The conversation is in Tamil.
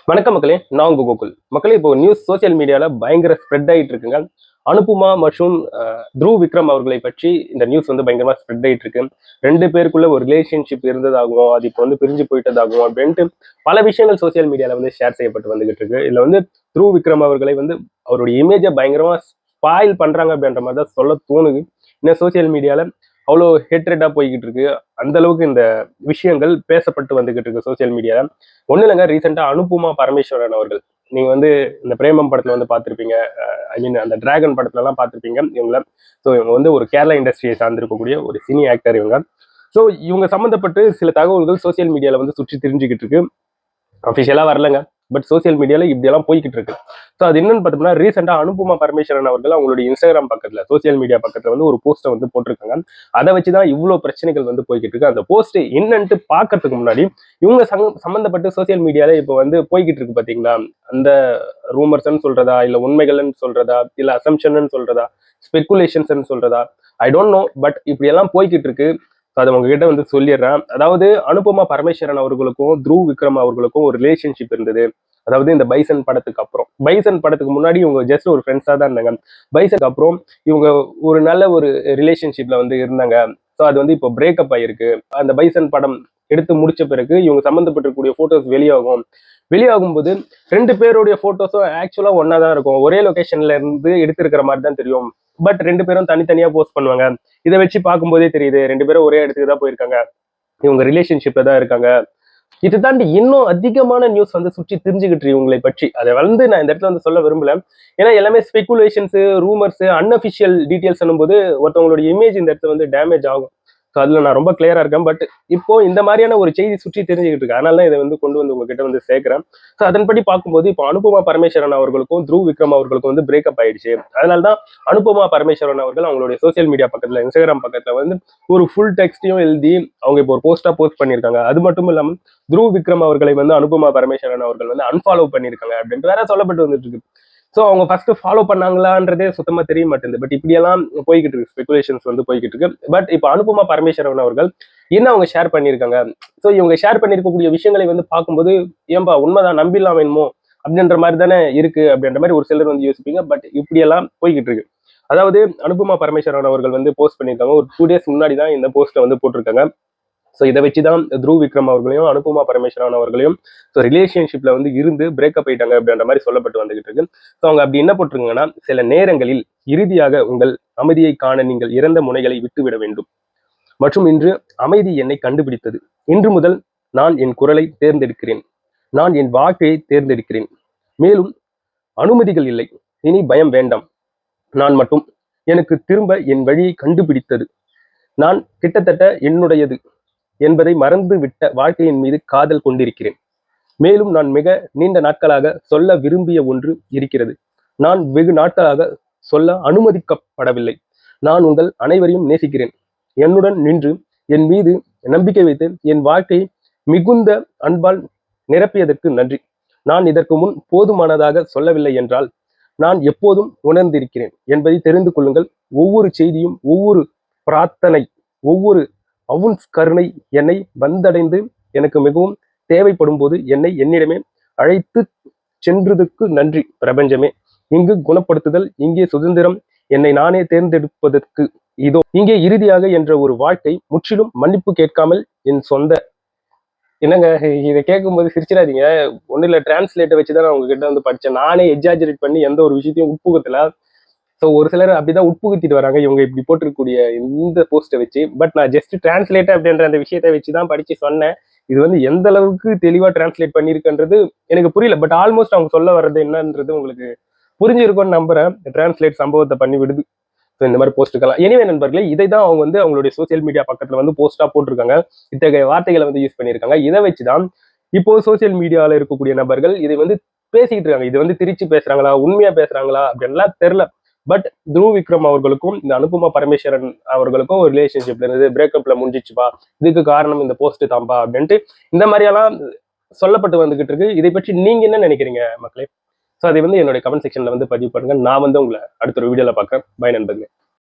வணக்கம் மக்களே, நான் உங்க கோகுல். மக்களே, இப்போ நியூஸ் சோசியல் மீடியால பயங்கர ஸ்ப்ரெட் ஆயிட்டு இருக்குங்க. அனுப்புமா மற்றும் த்ருவ் விக்ரம் அவர்களை பற்றி இந்த நியூஸ் வந்து பயங்கரமா ஸ்ப்ரெட் ஆயிட்டு இருக்கு. 2 பேருக்குள்ள ஒரு ரிலேஷன்ஷிப் இருந்ததாகவும், அது இப்போ வந்து பிரிஞ்சு போயிட்டதாகவும் அப்படின்ட்டு பல விஷயங்கள் சோசியல் மீடியால வந்து ஷேர் செய்யப்பட்டு வந்துகிட்டு இருக்கு. இதுல வந்து த்ருவ் விக்ரம் அவர்களை வந்து அவருடைய இமேஜை பயங்கரமா ஸ்பாயில் பண்றாங்க அப்படின்ற மாதிரி தான் சொல்ல தோணுது. இன்னும் சோசியல் மீடியால அவ்வளோ ஹேட்ரேட்டா போய்கிட்டு இருக்கு. அந்த அளவுக்கு இந்த விஷயங்கள் பேசப்பட்டு வந்துகிட்டு இருக்கு சோசியல் மீடியால. ஒண்ணு இல்லைங்க, ரீசெண்டா அனுப்புமா பரமேஸ்வரன் அவர்கள், நீங்க வந்து இந்த பிரேமம் படத்துல வந்து பார்த்திருப்பீங்க. ஐ மீன் அந்த டிராகன் படத்துல எல்லாம் பார்த்திருப்பீங்க இவங்கள. ஸோ இவங்க வந்து ஒரு கேரளா இண்டஸ்ட்ரியை சார்ந்திருக்கக்கூடிய ஒரு சினி ஆக்டர் இவங்க. ஸோ இவங்க சம்மந்தப்பட்டு சில தகவல்கள் சோசியல் மீடியால வந்து சுற்றி திரிஞ்சுக்கிட்டு இருக்கு. அஃபிஷியலா வரலங்க, பட் சோசியல் மீடியால இப்படியெல்லாம் போய்கிட்டு இருக்கு. ஸோ அது என்னன்னு பார்த்தோம்னா, ரீசெண்டா அனுப்புமா பரமேஸ்வரன் அவர்கள் அவங்களுடைய இன்ஸ்டாகிராம் பக்கத்துல, சோசியல் மீடியா பக்கத்துல வந்து ஒரு போஸ்ட்டை வந்து போட்டிருக்காங்க. அதை வச்சுதான் இவ்வளவு பிரச்சனைகள் வந்து போய்கிட்டு இருக்கு. அந்த போஸ்ட் என்னன்ட்டு பாக்குறதுக்கு முன்னாடி இவங்க சம்பந்தப்பட்டு சோசியல் மீடியால இப்போ வந்து போய்கிட்டு இருக்கு பாத்தீங்களா, அந்த ரூமர்ஸ்ன்னு சொல்றதா, இல்ல உண்மைகள்னு சொல்றதா, இல்ல அசம்ஷன் சொல்றதா, ஸ்பெகுலேஷன்ஸ் சொல்றதா, ஐ டோன்ட் நோ, பட் இப்படி எல்லாம் போய்கிட்டு இருக்கு. அதை உங்ககிட்ட வந்து சொல்லிடுறேன். அதாவது அனுபமா பரமேஸ்வரன் அவர்களுக்கும் த்ருவ் விக்ரம் அவர்களுக்கும் ஒரு ரிலேஷன்ஷிப் இருந்தது. அதாவது இந்த பைசன் படத்துக்கு அப்புறம், பைசன் படத்துக்கு முன்னாடி இவங்க ஜஸ்ட் ஒரு ஃப்ரெண்ட்ஸா தான் இருந்தாங்க. பைசனுக்கு அப்புறம் இவங்க ஒரு நல்ல ஒரு ரிலேஷன்ஷிப்ல வந்து இருந்தாங்க. ஸோ அது வந்து இப்போ பிரேக்கப் ஆயிருக்கு. அந்த பைசன் படம் எடுத்து முடிச்ச பிறகு இவங்க சம்மந்தப்பட்டிருக்கக்கூடிய போட்டோஸ் வெளியாகும். வெளியாகும் போது 2 பேருடைய போட்டோஸும் ஆக்சுவலா ஒன்னா தான் இருக்கும். ஒரே லொகேஷன்ல இருந்து எடுத்திருக்கிற மாதிரி தான் தெரியும். பட் 2 பேரும் தனித்தனியா போஸ்ட் பண்ணுவாங்க. இதை வச்சு பார்க்கும்போதே தெரியுது 2 பேரும் ஒரே இடத்துக்கு தான் போயிருக்காங்க, இவங்க ரிலேஷன்ஷிப்ல தான் இருக்காங்க. இது தாண்டி இன்னும் அதிகமான நியூஸ் வந்து சுற்றி தெரிஞ்சுக்கிட்டு இவங்களை பற்றி. அதை வந்து நான் இந்த இடத்துல வந்து சொல்ல விரும்பல. ஏன்னா எல்லாமே ஸ்பெகுலேஷன்ஸ், ரூமர்ஸ், அன்அபிஷியல் டீடைல்ஸ் போது ஒருத்தவங்களுடைய இமேஜ் இந்த இடத்துல வந்து டேமேஜ் ஆகும். ஸோ அதுல நான் ரொம்ப கிளியரா இருக்கேன். பட் இப்போ இந்த மாதிரியான ஒரு செய்தி சுற்றி தெரிஞ்சுக்கிட்டு இருக்கு. அதனால தான் இதை வந்து கொண்டு வந்து உங்ககிட்ட வந்து சேர்க்கிறேன். ஸோ அதன்படி பார்க்கும்போது இப்போ அனுபமா பரமேஸ்வரன் அவர்களுக்கும் த்ருவ் விக்ரம் அவர்களுக்கும் வந்து பிரேக்கப் ஆயிடுச்சு. அதனாலதான் அனுபமா பரமேஸ்வரன் அவர்கள் அவங்களுடைய சோசியல் மீடியா பக்கத்துல, இன்ஸ்டாகிராம் பக்கத்துல வந்து ஒரு ஃபுல் டெக்ஸ்டையும் எழுதி அவங்க இப்போ ஒரு போஸ்டா போஸ்ட் பண்ணியிருக்காங்க. அது மட்டும் இல்லாம த்ருவ் விக்ரம் அவர்களை வந்து அனுபமா பரமேஸ்வரன் அவர்கள் வந்து அன்ஃபாலோ பண்ணியிருக்காங்க அப்படின்ட்டு வேற சொல்லப்பட்டு வந்துட்டு இருக்கு. ஸோ அவங்க ஃபர்ஸ்ட் ஃபாலோ பண்ணாங்களான்றதே சுத்தமா தெரிய மாட்டேங்குது. பட் இப்படியெல்லாம் போய்கிட்டு இருக்கு, ஸ்பெகுலேஷன்ஸ் வந்து போய்கிட்டு இருக்கு. பட் இப்போ அனுபமா பரமேஸ்வரன் அவர்கள் என்ன அவங்க ஷேர் பண்ணியிருக்காங்க. ஸோ இவங்க ஷேர் பண்ணியிருக்கக்கூடிய விஷயங்களை வந்து பார்க்கும்போது, ஏன்பா உண்மைதான் நம்பிடலாம் வேணுமோ அப்படின்ற மாதிரி தானே இருக்கு அப்படின்ற மாதிரி ஒரு சிலர் வந்து யோசிப்பீங்க. பட் இப்படியெல்லாம் போய்கிட்டு இருக்கு. அதாவது அனுபமா பரமேஸ்வரன் அவர்கள் வந்து போஸ்ட் பண்ணியிருக்காங்க. ஒரு 2 days முன்னாடி தான் இந்த போஸ்ட்டை வந்து போட்டிருக்காங்க. ஸோ இதை வச்சுதான் த்ருவ் விக்ரம் அவர்களையும் அனுபமா பரமேஸ்வரன் அவர்களையும் ஸோ ரிலேஷன்ஷிப்ல வந்து இருந்து பிரேக்கப் ஆயிட்டாங்க அப்படின்ற மாதிரி சொல்லப்பட்டு வந்துகிட்டு இருக்கு. ஸோ அவங்க அப்படி என்ன போட்டிருக்காங்கன்னா, சில நேரங்களில் இறுதியாக உங்கள் அமைதியை காண நீங்கள் இறந்த முனைகளை விட்டுவிட வேண்டும் மற்றும் இன்று அமைதி என்னை கண்டுபிடித்தது. இன்று முதல் நான் என் குரலை தேர்ந்தெடுக்கிறேன். நான் என் வாழ்க்கையை தேர்ந்தெடுக்கிறேன். மேலும் அனுமதிகள் இல்லை. இனி பயம் வேண்டாம். நான் மட்டும் எனக்கு திரும்ப என் வழியை கண்டுபிடித்தது. நான் கிட்டத்தட்ட என்னுடையது என்பதை மறந்து விட்ட வாழ்க்கையின் மீது காதல் கொண்டிருக்கிறேன். மேலும் நான் மிக நீண்ட நாட்களாக சொல்ல விரும்பிய ஒன்று இருக்கிறது. நான் வெகு நாட்களாக சொல்ல அனுமதிக்கப்படவில்லை. நான் உங்கள் அனைவரையும் நேசிக்கிறேன். என்னுடன் நின்று என் மீது நம்பிக்கை வைத்து என் வாழ்க்கையை மிகுந்த அன்பால் நிரப்பியதற்கு நன்றி. நான் இதற்கு முன் போதுமானதாக சொல்லவில்லை என்றால் நான் எப்போதும் உணர்ந்திருக்கிறேன் என்பதை தெரிந்து கொள்ளுங்கள். ஒவ்வொரு செய்தியும், ஒவ்வொரு பிரார்த்தனை, ஒவ்வொரு அவுன்ஸ் கருணை என்னை வந்தடைந்து எனக்கு மிகவும் தேவைப்படும் போது என்னை என்னிடமே அழைத்து சென்றதுக்கு நன்றி பிரபஞ்சமே. இங்கு குணப்படுத்துதல், இங்கே சுதந்திரம், என்னை நானே தேர்ந்தெடுப்பதற்கு இதோ இங்கே இறுதியாக என்ற ஒரு வாழ்க்கை முற்றிலும் மன்னிப்பு கேட்காமல் என் சொந்த. என்னங்க, இதை கேட்கும்போது சிரிச்சிடாதீங்க. ஒன்னும் இல்லை, டிரான்ஸ்லேட்டை வச்சுதான் நான் உங்ககிட்ட வந்து படித்தேன். நானே எக்ஸாஜரேட் பண்ணி எந்த ஒரு விஷயத்தையும் உட்புகத்துல. ஸோ ஒரு சிலர் அப்படிதான் உட்புகுத்திட்டு வராங்க இவங்க இப்படி போட்டிருக்கக்கூடிய இந்த போஸ்ட்டை வச்சு. பட் நான் ஜஸ்ட் டிரான்ஸ்லேட் அப்படின்ற அந்த விஷயத்தை வச்சுதான் படிச்சு சொன்னேன். இது வந்து எந்த அளவுக்கு தெளிவா டிரான்ஸ்லேட் பண்ணியிருக்குன்றது எனக்கு புரியல. பட் ஆல்மோஸ்ட் அவங்க சொல்ல வர்றது என்னன்றது உங்களுக்கு புரிஞ்சிருக்கும்னு நம்புறேன். டிரான்ஸ்லேட் சம்பவத்தை பண்ணி விடுது. ஸோ இந்த மாதிரி போஸ்ட்டுக்கலாம். எனிவே நண்பர்களே, இதை தான் அவங்க வந்து அவங்களுடைய சோசியல் மீடியா பக்கத்துல வந்து போஸ்டா போட்டிருக்காங்க. இத்தகைய வார்த்தைகளை வந்து யூஸ் பண்ணியிருக்காங்க. இதை வச்சுதான் இப்போ சோசியல் மீடியாவில் இருக்கக்கூடிய நபர்கள் இதை வந்து பேசிக்கிட்டு இருக்காங்க. இது வந்து திருச்சி பேசுறாங்களா, உண்மையா பேசுறாங்களா அப்படின்லாம் தெரியல. பட் த்ருவ் விக்ரம் அவர்களுக்கும் இந்த அனுபமா பரமேஸ்வரன் அவர்களுக்கும் ஒரு ரிலேஷன்ஷிப்ல இருந்து பிரேக்கப்ல முடிஞ்சிச்சுப்பா, இதுக்கு காரணம் இந்த போஸ்ட் தான்பா அப்படின்ட்டு இந்த மாதிரியெல்லாம் சொல்லப்பட்டு வந்துகிட்டு இருக்கு. இதை பற்றி நீங்க என்ன நினைக்கிறீங்க மக்களே? ஸோ அதை வந்து என்னுடைய கமெண்ட் செக்ஷன்ல வந்து பதிவு பண்ணுங்க. நான் வந்து உங்களை அடுத்த ஒரு வீடியோல பார்க்குறேன். பை நண்பர்களே.